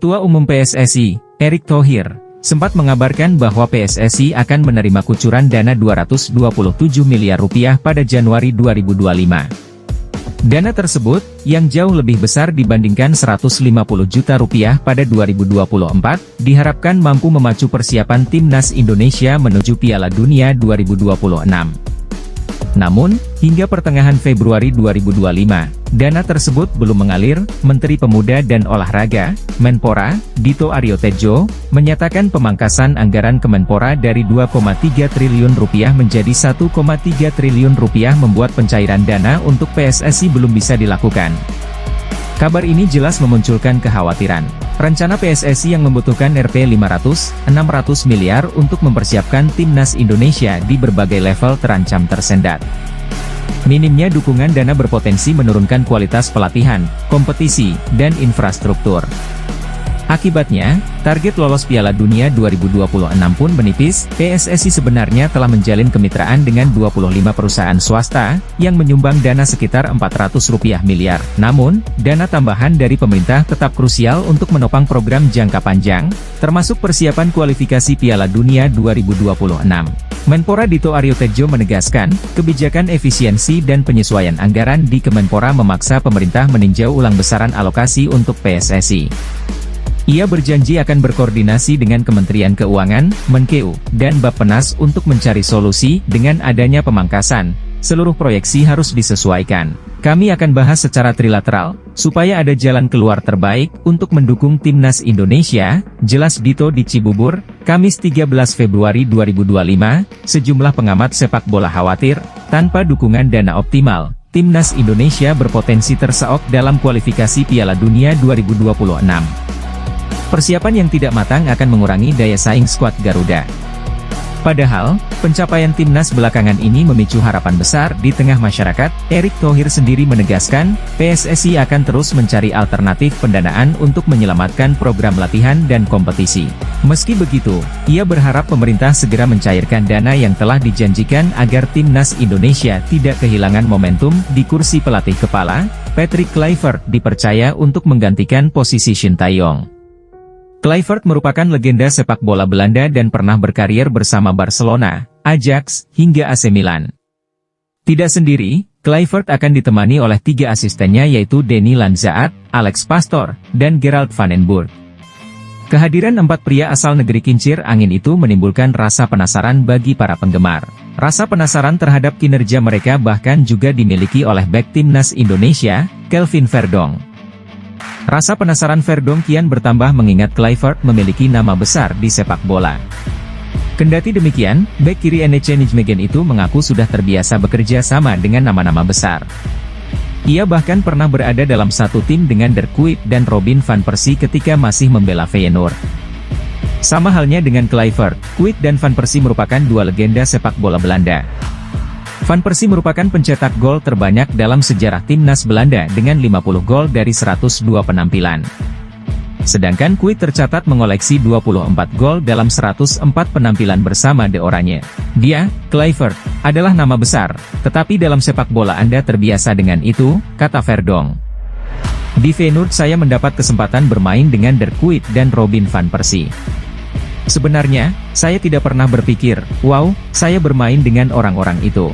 Ketua Umum PSSI, Erick Thohir, sempat mengabarkan bahwa PSSI akan menerima kucuran dana 227 miliar rupiah pada Januari 2025. Dana tersebut, yang jauh lebih besar dibandingkan 150 juta rupiah pada 2024, diharapkan mampu memacu persiapan Timnas Indonesia menuju Piala Dunia 2026. Namun, hingga pertengahan Februari 2025, dana tersebut belum mengalir. Menteri Pemuda dan Olahraga, Menpora, Dito Aryo Tejo, menyatakan pemangkasan anggaran Kemenpora dari 2,3 triliun rupiah menjadi 1,3 triliun rupiah membuat pencairan dana untuk PSSI belum bisa dilakukan. Kabar ini jelas memunculkan kekhawatiran. Rencana PSSI yang membutuhkan Rp 500-600 miliar untuk mempersiapkan Timnas Indonesia di berbagai level terancam tersendat. Minimnya dukungan dana berpotensi menurunkan kualitas pelatihan, kompetisi, dan infrastruktur. Akibatnya, target lolos Piala Dunia 2026 pun menipis. PSSI sebenarnya telah menjalin kemitraan dengan 25 perusahaan swasta, yang menyumbang dana sekitar Rp400 miliar. Namun, dana tambahan dari pemerintah tetap krusial untuk menopang program jangka panjang, termasuk persiapan kualifikasi Piala Dunia 2026. Menpora Dito Aryo Tejo menegaskan, kebijakan efisiensi dan penyesuaian anggaran di Kemenpora memaksa pemerintah meninjau ulang besaran alokasi untuk PSSI. Ia berjanji akan berkoordinasi dengan Kementerian Keuangan, Menkeu, dan Bappenas untuk mencari solusi. Dengan adanya pemangkasan, seluruh proyeksi harus disesuaikan. Kami akan bahas secara trilateral, supaya ada jalan keluar terbaik untuk mendukung Timnas Indonesia, jelas Dito di Cibubur, Kamis 13 Februari 2025. Sejumlah pengamat sepak bola khawatir, tanpa dukungan dana optimal, Timnas Indonesia berpotensi terseok dalam kualifikasi Piala Dunia 2026. Persiapan yang tidak matang akan mengurangi daya saing skuad Garuda. Padahal, pencapaian Timnas belakangan ini memicu harapan besar di tengah masyarakat. Erick Thohir sendiri menegaskan, PSSI akan terus mencari alternatif pendanaan untuk menyelamatkan program latihan dan kompetisi. Meski begitu, ia berharap pemerintah segera mencairkan dana yang telah dijanjikan agar Timnas Indonesia tidak kehilangan momentum. Di kursi pelatih kepala, Patrick Kluivert dipercaya untuk menggantikan posisi Shin Tae-yong. Kluivert merupakan legenda sepak bola Belanda dan pernah berkarier bersama Barcelona, Ajax, hingga AC Milan. Tidak sendiri, Kluivert akan ditemani oleh 3 asistennya yaitu Denny Lanzaat, Alex Pastoor, dan Gerald van den Burg. Kehadiran 4 pria asal negeri kincir angin itu menimbulkan rasa penasaran bagi para penggemar. Rasa penasaran terhadap kinerja mereka bahkan juga dimiliki oleh bek Timnas Indonesia, Kelvin Verdonk. Rasa penasaran Verdonk kian bertambah mengingat Kluivert memiliki nama besar di sepak bola. Kendati demikian, bek kiri NEC Nijmegen itu mengaku sudah terbiasa bekerja sama dengan nama-nama besar. Ia bahkan pernah berada dalam satu tim dengan Der Kuip dan Robin van Persie ketika masih membela Feyenoord. Sama halnya dengan Kluivert, Kuip dan van Persie merupakan 2 legenda sepak bola Belanda. Van Persie merupakan pencetak gol terbanyak dalam sejarah Timnas Belanda dengan 50 gol dari 102 penampilan. Sedangkan Kuip tercatat mengoleksi 24 gol dalam 104 penampilan bersama The Oranje. Dia, Kluivert, adalah nama besar, tetapi dalam sepak bola Anda terbiasa dengan itu, kata Verdonk. Di Feyenoord saya mendapat kesempatan bermain dengan Der Kuip dan Robin van Persie. Sebenarnya, saya tidak pernah berpikir, wow, saya bermain dengan orang-orang itu.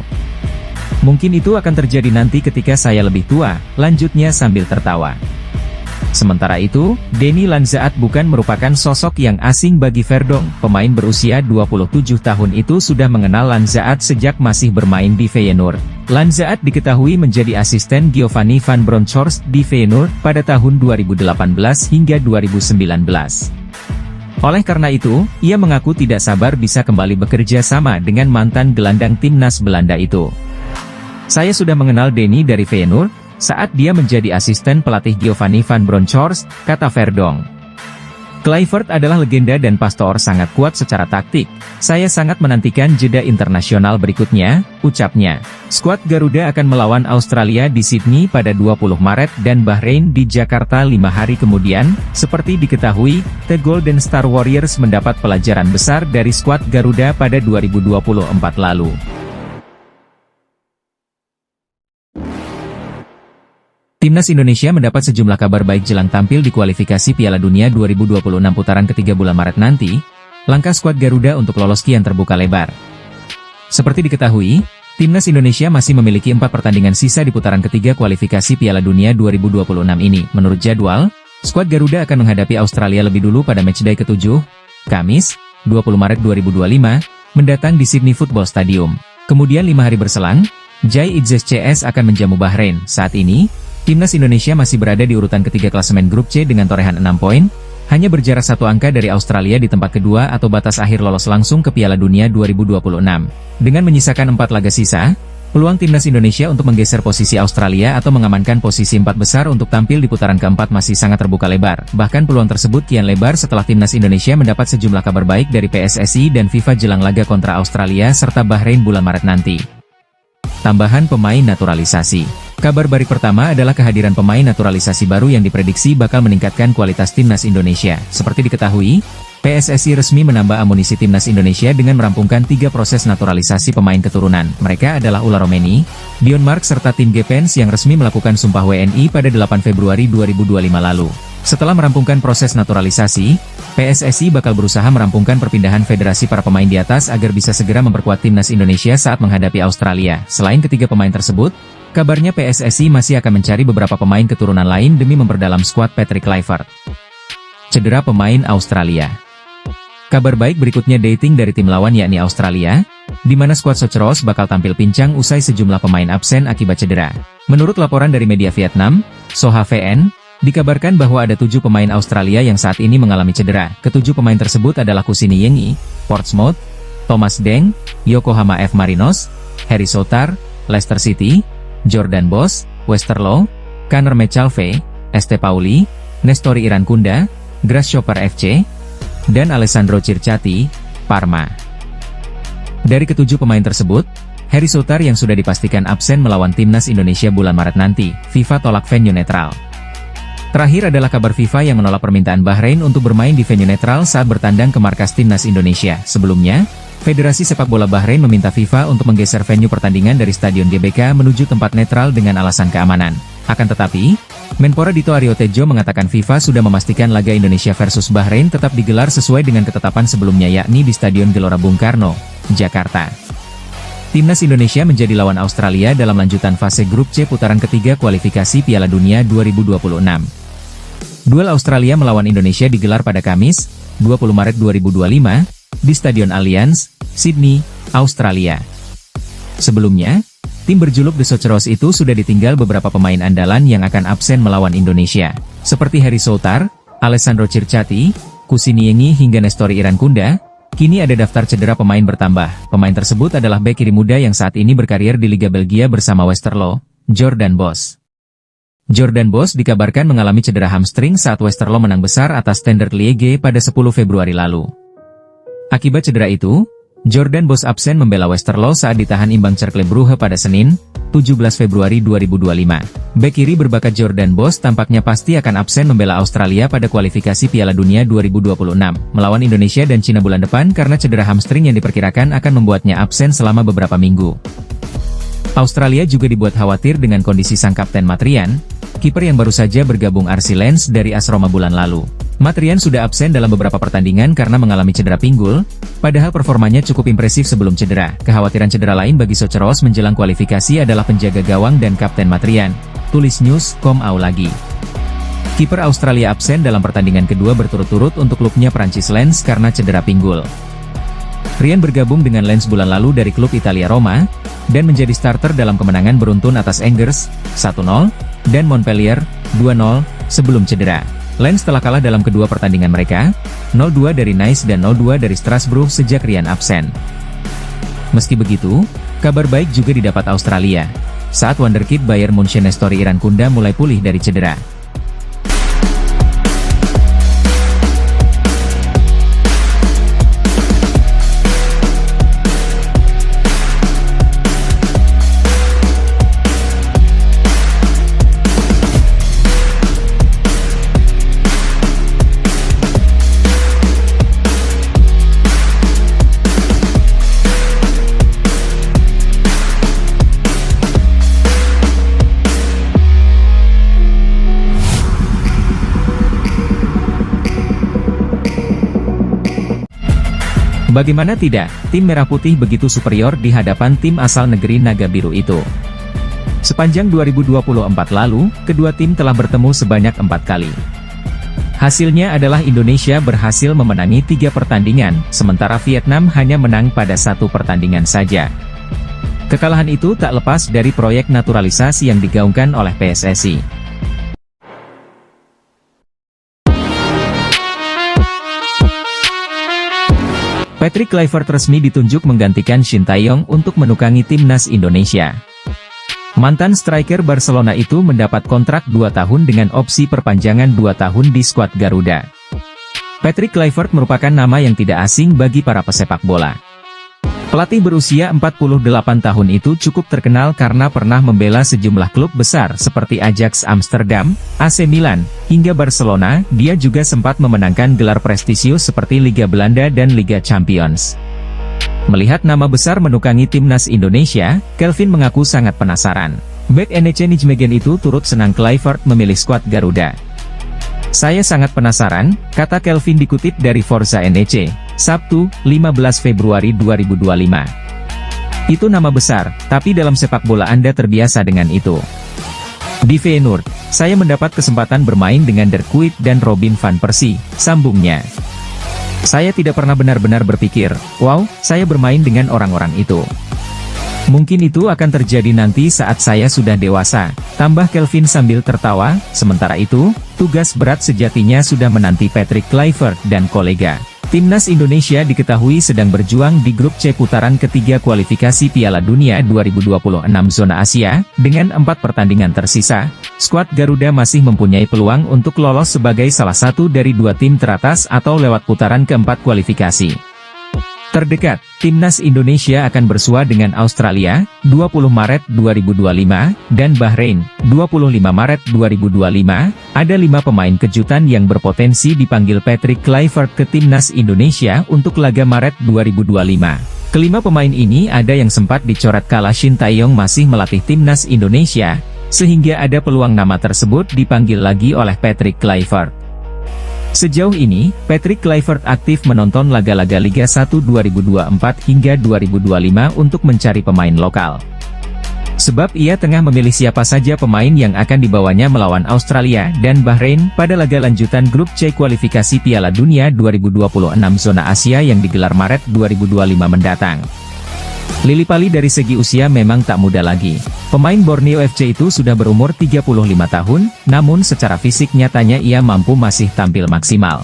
Mungkin itu akan terjadi nanti ketika saya lebih tua, lanjutnya sambil tertawa. Sementara itu, Denny Lanzaat bukan merupakan sosok yang asing bagi Verdonk. Pemain berusia 27 tahun itu sudah mengenal Lanzaat sejak masih bermain di Feyenoord. Lanzaat diketahui menjadi asisten Giovanni van Bronckhorst di Feyenoord pada tahun 2018 hingga 2019. Oleh karena itu, ia mengaku tidak sabar bisa kembali bekerja sama dengan mantan gelandang Timnas Belanda itu. Saya sudah mengenal Denny dari Feyenoord, saat dia menjadi asisten pelatih Giovanni van Bronckhorst, kata Verdonk. Kluivert adalah legenda dan Pastoor sangat kuat secara taktik. Saya sangat menantikan jeda internasional berikutnya, ucapnya. Skuad Garuda akan melawan Australia di Sydney pada 20 Maret dan Bahrain di Jakarta 5 hari kemudian. Seperti diketahui, The Golden Star Warriors mendapat pelajaran besar dari skuad Garuda pada 2024 lalu. Timnas Indonesia mendapat sejumlah kabar baik jelang tampil di kualifikasi Piala Dunia 2026 putaran ketiga bulan Maret nanti. Langkah skuad Garuda untuk lolos kian terbuka lebar. Seperti diketahui, Timnas Indonesia masih memiliki 4 pertandingan sisa di putaran ketiga kualifikasi Piala Dunia 2026 ini. Menurut jadwal, skuad Garuda akan menghadapi Australia lebih dulu pada matchday ke-7, Kamis, 20 Maret 2025, mendatang di Sydney Football Stadium. Kemudian 5 hari berselang, Jai Itzes CS akan menjamu Bahrain. Saat ini, Timnas Indonesia masih berada di urutan ketiga klasemen grup C dengan torehan 6 poin, hanya berjarak 1 angka dari Australia di tempat kedua atau batas akhir lolos langsung ke Piala Dunia 2026. Dengan menyisakan 4 laga sisa, peluang Timnas Indonesia untuk menggeser posisi Australia atau mengamankan posisi 4 besar untuk tampil di putaran keempat masih sangat terbuka lebar. Bahkan peluang tersebut kian lebar setelah Timnas Indonesia mendapat sejumlah kabar baik dari PSSI dan FIFA jelang laga kontra Australia serta Bahrain bulan Maret nanti. Tambahan pemain naturalisasi. Kabar baik pertama adalah kehadiran pemain naturalisasi baru yang diprediksi bakal meningkatkan kualitas Timnas Indonesia. Seperti diketahui, PSSI resmi menambah amunisi Timnas Indonesia dengan merampungkan 3 proses naturalisasi pemain keturunan. Mereka adalah Ula Romeni, Dion Mark serta Tim Gepens yang resmi melakukan sumpah WNI pada 8 Februari 2025 lalu. Setelah merampungkan proses naturalisasi, PSSI bakal berusaha merampungkan perpindahan federasi para pemain di atas agar bisa segera memperkuat Timnas Indonesia saat menghadapi Australia. Selain ketiga pemain tersebut, kabarnya PSSI masih akan mencari beberapa pemain keturunan lain demi memperdalam skuad Patrick Kluivert. Cedera pemain Australia. Kabar baik berikutnya dating dari tim lawan yakni Australia, di mana skuad Socheros bakal tampil pincang usai sejumlah pemain absen akibat cedera. Menurut laporan dari media Vietnam, Soha VN, dikabarkan bahwa ada 7 pemain Australia yang saat ini mengalami cedera. Ketujuh pemain tersebut adalah Kusini Yengi, Portsmouth, Thomas Deng, Yokohama F. Marinos, Harry Souttar, Leicester City, Jordan Boss, Westerlo, Conor McAlvey, Este Pauli, Nestori Irankunda, Grasshopper FC, dan Alessandro Circati, Parma. Dari ketujuh pemain tersebut, Harry Souttar yang sudah dipastikan absen melawan Timnas Indonesia bulan Maret nanti. FIFA tolak venue netral. Terakhir adalah kabar FIFA yang menolak permintaan Bahrain untuk bermain di venue netral saat bertandang ke markas Timnas Indonesia. Sebelumnya, Federasi Sepak Bola Bahrain meminta FIFA untuk menggeser venue pertandingan dari Stadion GBK menuju tempat netral dengan alasan keamanan. Akan tetapi, Menpora Dito Aryo Tejo mengatakan FIFA sudah memastikan laga Indonesia versus Bahrain tetap digelar sesuai dengan ketetapan sebelumnya yakni di Stadion Gelora Bung Karno, Jakarta. Timnas Indonesia menjadi lawan Australia dalam lanjutan fase grup C putaran ketiga kualifikasi Piala Dunia 2026. Duel Australia melawan Indonesia digelar pada Kamis, 20 Maret 2025, di Stadion Allianz, Sydney, Australia. Sebelumnya, tim berjuluk The Socheros itu sudah ditinggal beberapa pemain andalan yang akan absen melawan Indonesia, seperti Harry Souttar, Alessandro Circati, Kusini Yengi hingga Nestori Irankunda. Kini ada daftar cedera pemain bertambah. Pemain tersebut adalah bek kiri muda yang saat ini berkarir di Liga Belgia bersama Westerlo, Jordan Boss. Jordan Boss dikabarkan mengalami cedera hamstring saat Westerlo menang besar atas Standard Liège pada 10 Februari lalu. Akibat cedera itu, Jordan Boss absen membela Westerlo saat ditahan imbang Cercle Brugge pada Senin, 17 Februari 2025. Bek kiri berbakat Jordan Boss tampaknya pasti akan absen membela Australia pada kualifikasi Piala Dunia 2026, melawan Indonesia dan Cina bulan depan karena cedera hamstring yang diperkirakan akan membuatnya absen selama beberapa minggu. Australia juga dibuat khawatir dengan kondisi sang kapten Matrian, kiper yang baru saja bergabung RC Lens dari AS Roma bulan lalu. Matrian sudah absen dalam beberapa pertandingan karena mengalami cedera pinggul, padahal performanya cukup impresif sebelum cedera. Kekhawatiran cedera lain bagi Socheros menjelang kualifikasi adalah penjaga gawang dan kapten Matrian, tulis news.com lagi. Kiper Australia absen dalam pertandingan kedua berturut-turut untuk klubnya Prancis Lens karena cedera pinggul. Rian bergabung dengan Lens bulan lalu dari klub Italia Roma, dan menjadi starter dalam kemenangan beruntun atas Angers, 1-0, dan Montpellier, 2-0, sebelum cedera. Lens telah kalah dalam kedua pertandingan mereka, 0-2 dari Nice dan 0-2 dari Strasbourg sejak Rian absen. Meski begitu, kabar baik juga didapat Australia, saat wonderkid Bayern Munchen Nestori Irankunda mulai pulih dari cedera. Bagaimana tidak, tim Merah Putih begitu superior di hadapan tim asal negeri Naga Biru itu. Sepanjang 2024 lalu, kedua tim telah bertemu sebanyak 4 kali. Hasilnya adalah Indonesia berhasil memenangi 3 pertandingan, sementara Vietnam hanya menang pada 1 pertandingan saja. Kekalahan itu tak lepas dari proyek naturalisasi yang digaungkan oleh PSSI. Patrick Kluivert resmi ditunjuk menggantikan Shin Tae-yong untuk menukangi timnas Indonesia. Mantan striker Barcelona itu mendapat kontrak 2 tahun dengan opsi perpanjangan 2 tahun di skuad Garuda. Patrick Kluivert merupakan nama yang tidak asing bagi para pesepak bola. Pelatih berusia 48 tahun itu cukup terkenal karena pernah membela sejumlah klub besar seperti Ajax Amsterdam, AC Milan, hingga Barcelona. Dia juga sempat memenangkan gelar prestisius seperti Liga Belanda dan Liga Champions. Melihat nama besar menukangi timnas Indonesia, Kelvin mengaku sangat penasaran. Bek NEC Nijmegen itu turut senang Kluivert memilih skuad Garuda. "Saya sangat penasaran," kata Kelvin dikutip dari Forza NEC, Sabtu, 15 Februari 2025. "Itu nama besar, tapi dalam sepak bola Anda terbiasa dengan itu. Di Feyenoord, saya mendapat kesempatan bermain dengan Dirk Kuyt dan Robin van Persie," sambungnya. "Saya tidak pernah benar-benar berpikir, wow, saya bermain dengan orang-orang itu. Mungkin itu akan terjadi nanti saat saya sudah dewasa," tambah Kelvin sambil tertawa. Sementara itu, tugas berat sejatinya sudah menanti Patrick Kluivert dan kolega. Timnas Indonesia diketahui sedang berjuang di grup C putaran ketiga kualifikasi Piala Dunia 2026 zona Asia. Dengan 4 pertandingan tersisa, skuad Garuda masih mempunyai peluang untuk lolos sebagai salah satu dari 2 tim teratas atau lewat putaran keempat kualifikasi. Terdekat, Timnas Indonesia akan bersua dengan Australia, 20 Maret 2025, dan Bahrain, 25 Maret 2025. Ada 5 pemain kejutan yang berpotensi dipanggil Patrick Kluivert ke Timnas Indonesia untuk laga Maret 2025. Kelima pemain ini ada yang sempat dicoret kala Shin Tae-yong masih melatih Timnas Indonesia, sehingga ada peluang nama tersebut dipanggil lagi oleh Patrick Kluivert. Sejauh ini, Patrick Kluivert aktif menonton laga-laga Liga 1 2024 hingga 2025 untuk mencari pemain lokal. Sebab ia tengah memilih siapa saja pemain yang akan dibawanya melawan Australia dan Bahrain pada laga lanjutan grup C kualifikasi Piala Dunia 2026 zona Asia yang digelar Maret 2025 mendatang. Lillipali dari segi usia memang tak muda lagi. Pemain Borneo FC itu sudah berumur 35 tahun, namun secara fisik nyatanya ia mampu masih tampil maksimal.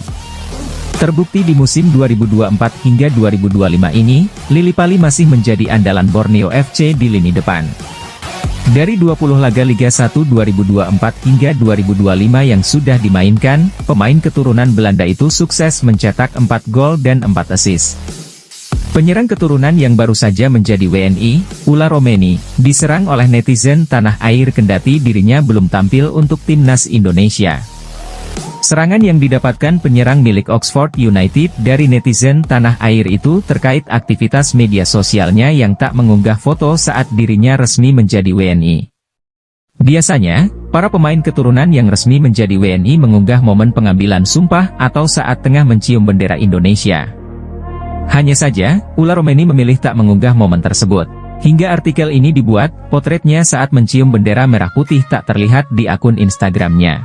Terbukti di musim 2024 hingga 2025 ini, Lillipali masih menjadi andalan Borneo FC di lini depan. Dari 20 laga Liga 1 2024 hingga 2025 yang sudah dimainkan, pemain keturunan Belanda itu sukses mencetak 4 gol dan 4 assist. Penyerang keturunan yang baru saja menjadi WNI, Ula Romeni, diserang oleh netizen tanah air kendati dirinya belum tampil untuk timnas Indonesia. Serangan yang didapatkan penyerang milik Oxford United dari netizen tanah air itu terkait aktivitas media sosialnya yang tak mengunggah foto saat dirinya resmi menjadi WNI. Biasanya, para pemain keturunan yang resmi menjadi WNI mengunggah momen pengambilan sumpah atau saat tengah mencium bendera Indonesia. Hanya saja, Ula Romeni memilih tak mengunggah momen tersebut. Hingga artikel ini dibuat, potretnya saat mencium bendera merah putih tak terlihat di akun Instagramnya.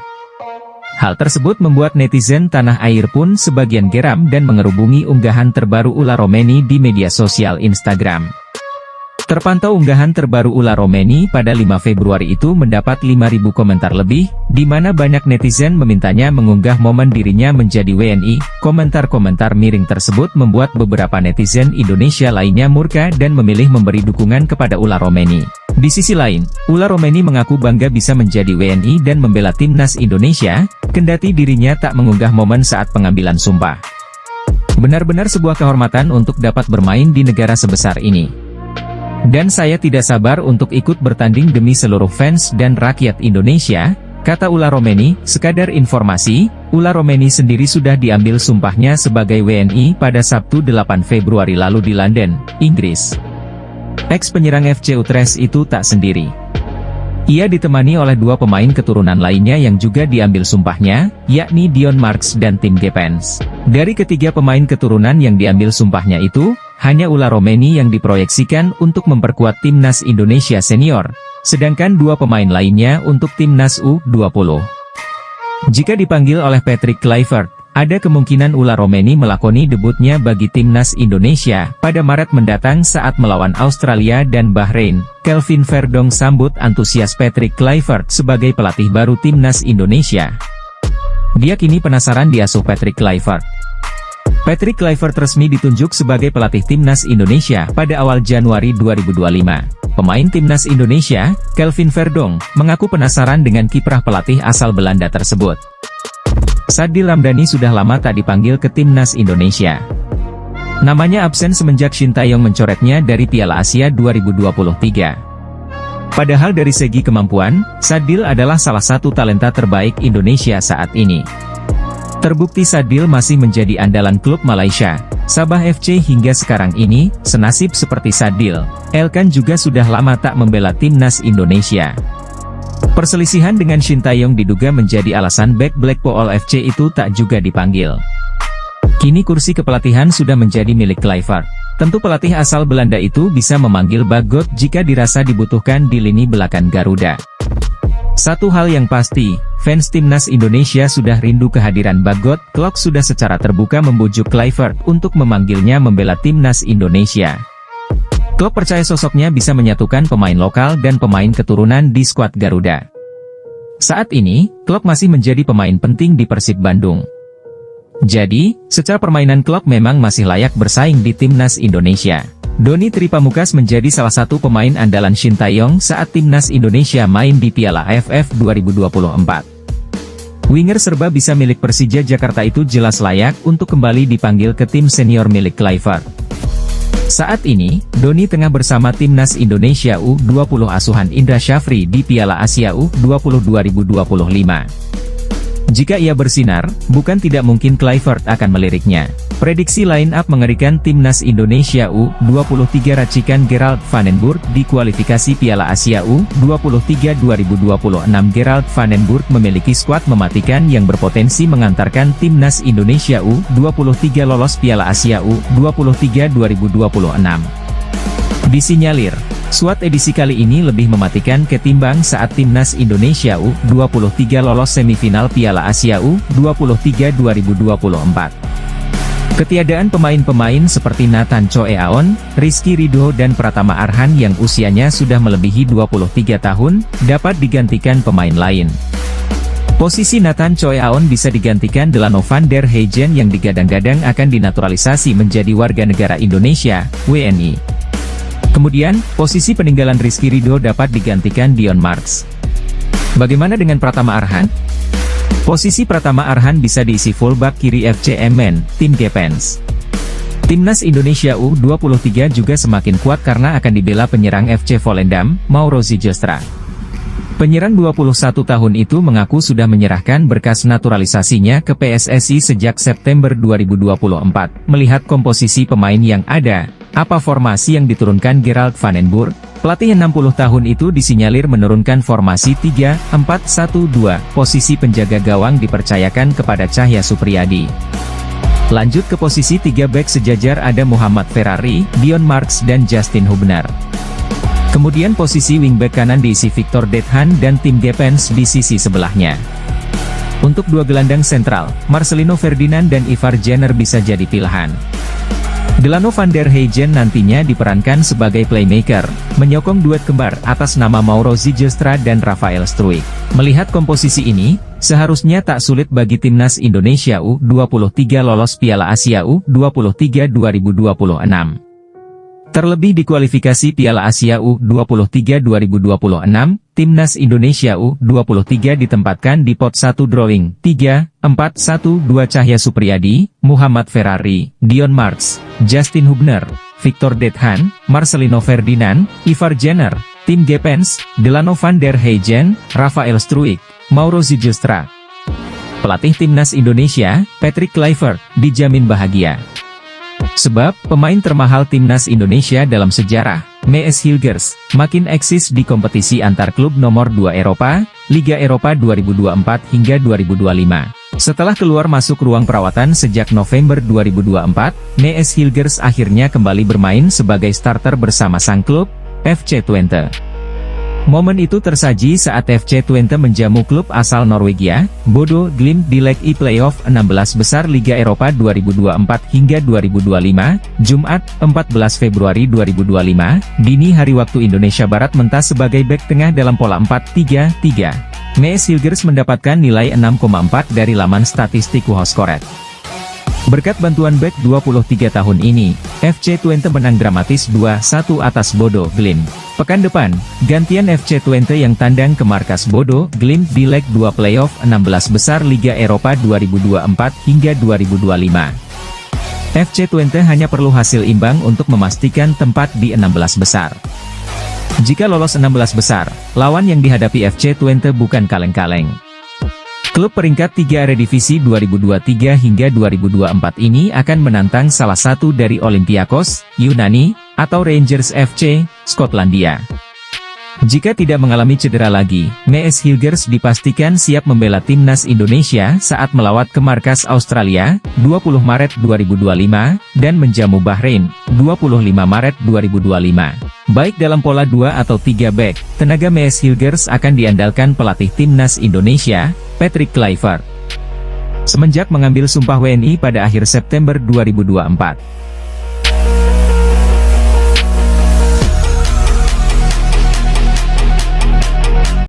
Hal tersebut membuat netizen tanah air pun sebagian geram dan mengerubungi unggahan terbaru Ula Romeni di media sosial Instagram. Terpantau unggahan terbaru Ula Romeni pada 5 Februari itu mendapat 5.000 komentar lebih, di mana banyak netizen memintanya mengunggah momen dirinya menjadi WNI. Komentar-komentar miring tersebut membuat beberapa netizen Indonesia lainnya murka dan memilih memberi dukungan kepada Ula Romeni. Di sisi lain, Ula Romeni mengaku bangga bisa menjadi WNI dan membela timnas Indonesia, kendati dirinya tak mengunggah momen saat pengambilan sumpah. Benar-benar sebuah kehormatan untuk dapat bermain di negara sebesar ini. Dan saya tidak sabar untuk ikut bertanding demi seluruh fans dan rakyat Indonesia, kata Ula Romeni. Sekadar informasi, Ula Romeni sendiri sudah diambil sumpahnya sebagai WNI pada Sabtu 8 Februari lalu di London, Inggris. Ex penyerang FC Utrecht itu tak sendiri. Ia ditemani oleh dua pemain keturunan lainnya yang juga diambil sumpahnya, yakni Dion Marks dan Tim Gepens. Dari ketiga pemain keturunan yang diambil sumpahnya itu, hanya Ula Romeni yang diproyeksikan untuk memperkuat timnas Indonesia senior, sedangkan dua pemain lainnya untuk timnas U20. Jika dipanggil oleh Patrick Kluivert, ada kemungkinan Ula Romeni melakoni debutnya bagi timnas Indonesia pada Maret mendatang saat melawan Australia dan Bahrain. Kelvin Verdong sambut antusias Patrick Kluivert sebagai pelatih baru timnas Indonesia. Dia kini penasaran diasuh Patrick Kluivert. Patrick Kluivert resmi ditunjuk sebagai pelatih timnas Indonesia pada awal Januari 2025. Pemain timnas Indonesia, Kelvin Verdong, mengaku penasaran dengan kiprah pelatih asal Belanda tersebut. Sadil Ramdhani sudah lama tak dipanggil ke timnas Indonesia. Namanya absen semenjak Shin Tae-yong mencoretnya dari Piala Asia 2023. Padahal dari segi kemampuan, Sadil adalah salah satu talenta terbaik Indonesia saat ini. Terbukti Sadil masih menjadi andalan klub Malaysia, Sabah FC hingga sekarang ini. Senasib seperti Sadil, Elkan juga sudah lama tak membela timnas Indonesia. Perselisihan dengan Shin Tae-yong diduga menjadi alasan bek Blackpool FC itu tak juga dipanggil. Kini kursi kepelatihan sudah menjadi milik Kluivert. Tentu pelatih asal Belanda itu bisa memanggil Bagot jika dirasa dibutuhkan di lini belakang Garuda. Satu hal yang pasti, fans timnas Indonesia sudah rindu kehadiran Bagot. Klok sudah secara terbuka membujuk Kluivert untuk memanggilnya membela timnas Indonesia. Klub percaya sosoknya bisa menyatukan pemain lokal dan pemain keturunan di skuad Garuda. Saat ini, klub masih menjadi pemain penting di Persib Bandung. Jadi, secara permainan klub memang masih layak bersaing di timnas Indonesia. Doni Tripamukas menjadi salah satu pemain andalan Shin Tae-yong saat timnas Indonesia main di Piala AFF 2024. Winger serba bisa milik Persija Jakarta itu jelas layak untuk kembali dipanggil ke tim senior milik Kluivert. Saat ini, Doni tengah bersama timnas Indonesia U20 asuhan Indra Syafri di Piala Asia U20 2025. Jika ia bersinar, bukan tidak mungkin Kluivert akan meliriknya. Prediksi line-up mengerikan timnas Indonesia U23 racikan Gerald van den Burg di kualifikasi Piala Asia U23 2026. Gerald van den Burg memiliki skuad mematikan yang berpotensi mengantarkan timnas Indonesia U23 lolos Piala Asia U23 2026. Disinyalir, skuad edisi kali ini lebih mematikan ketimbang saat timnas Indonesia U23 lolos semifinal Piala Asia U23 2024. Ketiadaan pemain-pemain seperti Nathan Choe Aon, Rizky Ridho dan Pratama Arhan yang usianya sudah melebihi 23 tahun, dapat digantikan pemain lain. Posisi Nathan Choe Aon bisa digantikan Delano van der Heijden yang digadang-gadang akan dinaturalisasi menjadi warga negara Indonesia, WNI. Kemudian, posisi peninggalan Rizky Ridho dapat digantikan Dion Marks. Bagaimana dengan Pratama Arhan? Posisi Pratama Arhan bisa diisi fullback kiri FC Emmen, Tim Gepens. Timnas Indonesia U23 juga semakin kuat karena akan dibela penyerang FC Volendam, Mauro Zijlstra. Penyerang 21 tahun itu mengaku sudah menyerahkan berkas naturalisasinya ke PSSI sejak September 2024. Melihat komposisi pemain yang ada, apa formasi yang diturunkan Gerald van den Burg? Pelatih 60 tahun itu disinyalir menurunkan formasi 3-4-1-2, posisi penjaga gawang dipercayakan kepada Cahya Supriyadi. Lanjut ke posisi 3 bek sejajar ada Muhammad Ferrari, Dion Marks dan Justin Hubner. Kemudian posisi wingback kanan diisi Victor Dethan dan Tim Gepens di sisi sebelahnya. Untuk dua gelandang sentral, Marcelino Ferdinand dan Ivar Jenner bisa jadi pilihan. Delano van der Heijden nantinya diperankan sebagai playmaker, menyokong duet kembar atas nama Mauro Zijlstra dan Rafael Struijk. Melihat komposisi ini, seharusnya tak sulit bagi timnas Indonesia U23 lolos Piala Asia U23 2026. Terlebih di kualifikasi Piala Asia U23 2026, timnas Indonesia U23 ditempatkan di pot 1 drawing 3-4-1-2 Cahya Supriyadi, Muhammad Ferrari, Dion Marks, Justin Hubner, Victor Dethan, Marcelino Ferdinand, Ivar Jenner, Tim Gepens, Delano van der Heijden, Rafael Struijk, Mauro Zijlstra. Pelatih timnas Indonesia, Patrick Kluivert, dijamin bahagia. Sebab, pemain termahal timnas Indonesia dalam sejarah, Mees Hilgers makin eksis di kompetisi antar klub nomor 2 Eropa, Liga Eropa 2024 hingga 2025. Setelah keluar masuk ruang perawatan sejak November 2024, Mees Hilgers akhirnya kembali bermain sebagai starter bersama sang klub, FC Twente. Momen itu tersaji saat FC Twente menjamu klub asal Norwegia, Bodo Glimt di leg E playoff 16 besar Liga Eropa 2024 hingga 2025, Jumat, 14 Februari 2025, dini hari waktu Indonesia Barat mentas sebagai bek tengah dalam pola 4-3-3. Mees Hilgers mendapatkan nilai 6,4 dari laman statistik WhoScored. Berkat bantuan bek 23 tahun ini, FC Twente menang dramatis 2-1 atas Bodo Glimt. Pekan depan, gantian FC Twente yang tandang ke markas Bodo Glimt di leg 2 playoff 16 besar Liga Eropa 2024 hingga 2025. FC Twente hanya perlu hasil imbang untuk memastikan tempat di 16 besar. Jika lolos 16 besar, lawan yang dihadapi FC Twente bukan kaleng-kaleng. Klub peringkat 3 Eredivisie 2023 hingga 2024 ini akan menantang salah satu dari Olympiakos, Yunani, atau Rangers FC, Skotlandia. Jika tidak mengalami cedera lagi, Mees Hilgers dipastikan siap membela timnas Indonesia saat melawat ke markas Australia, 20 Maret 2025, dan menjamu Bahrain, 25 Maret 2025. Baik dalam pola 2 atau 3 back, tenaga Mees Hilgers akan diandalkan pelatih timnas Indonesia, Patrick Kluivert. Semenjak mengambil sumpah WNI pada akhir September 2024.